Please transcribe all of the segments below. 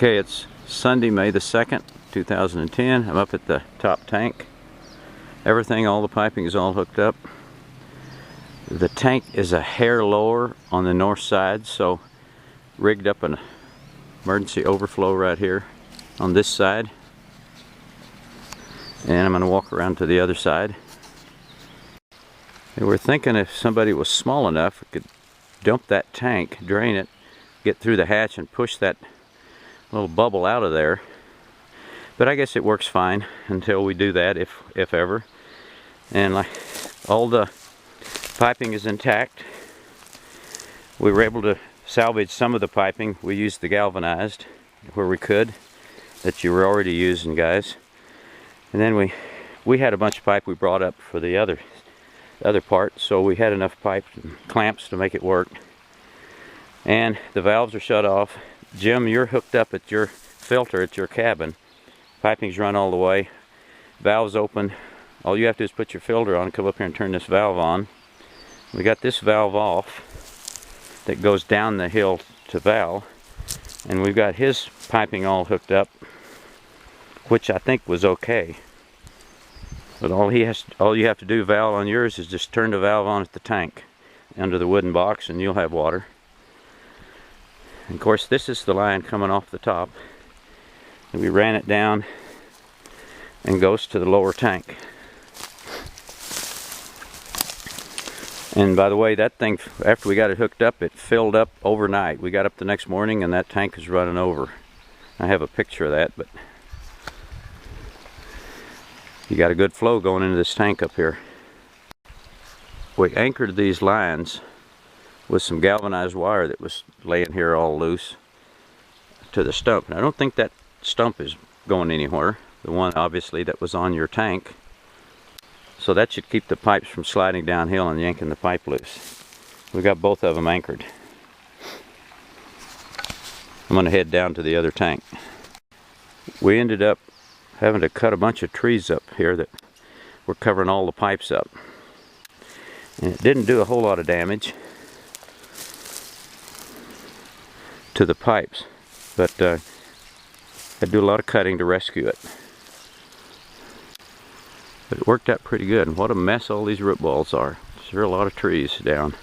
Okay, it's Sunday, May the 2nd, 2010. I'm up at the top tank. Everything, all the piping is all hooked up. The tank is a hair lower on the north side, so rigged up an emergency overflow right here on this side. And I'm going to walk around to the other side. And we're thinking if somebody was small enough, we could dump that tank, drain it, get through the hatch and push that little bubble out of there. But I guess it works fine until we do that, if ever. And like all the piping is intact. We were able to salvage some of the piping. We used the galvanized where we could, that you were already using, guys. And then we had a bunch of pipe we brought up for the other part, so we had enough pipe and clamps to make it work. And the valves are shut off. Jim, you're hooked up at your filter at your cabin. Piping's run all the way. Valve's open. All you have to do is put your filter on, come up here and turn this valve on. We got this valve off that goes down the hill to Val, and we've got his piping all hooked up, which I think was okay. But all you have to do, Val, on yours is just turn the valve on at the tank under the wooden box and you'll have water. And of course, this is the line coming off the top. And we ran it down and goes to the lower tank. And by the way, that thing, after we got it hooked up, it filled up overnight. We got up the next morning and that tank is running over. I have a picture of that, but you got a good flow going into this tank up here. We anchored these lines with some galvanized wire that was laying here all loose to the stump. And I don't think that stump is going anywhere. The one obviously that was on your tank. So that should keep the pipes from sliding downhill and yanking the pipe loose. We got both of them anchored. I'm going to head down to the other tank. We ended up having to cut a bunch of trees up here that were covering all the pipes up. And it didn't do a whole lot of damage to the pipes, but I do a lot of cutting to rescue it. But it worked out pretty good, and what a mess all these root balls are. Sure, a lot of trees down.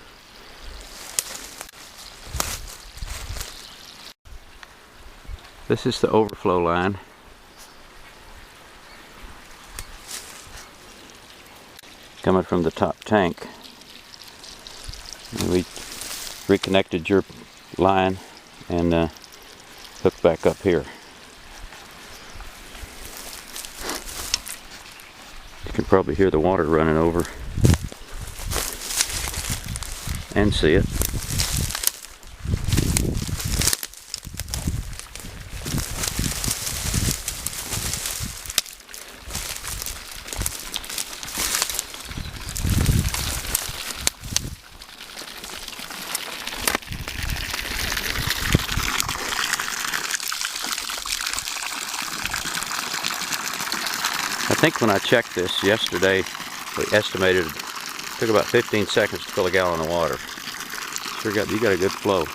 This is the overflow line. Coming from the top tank. And we reconnected your line and hooked back up here. You can probably hear the water running over and see it. I think when I checked this yesterday, we estimated it took about 15 seconds to fill a gallon of water. Sure you got a good flow.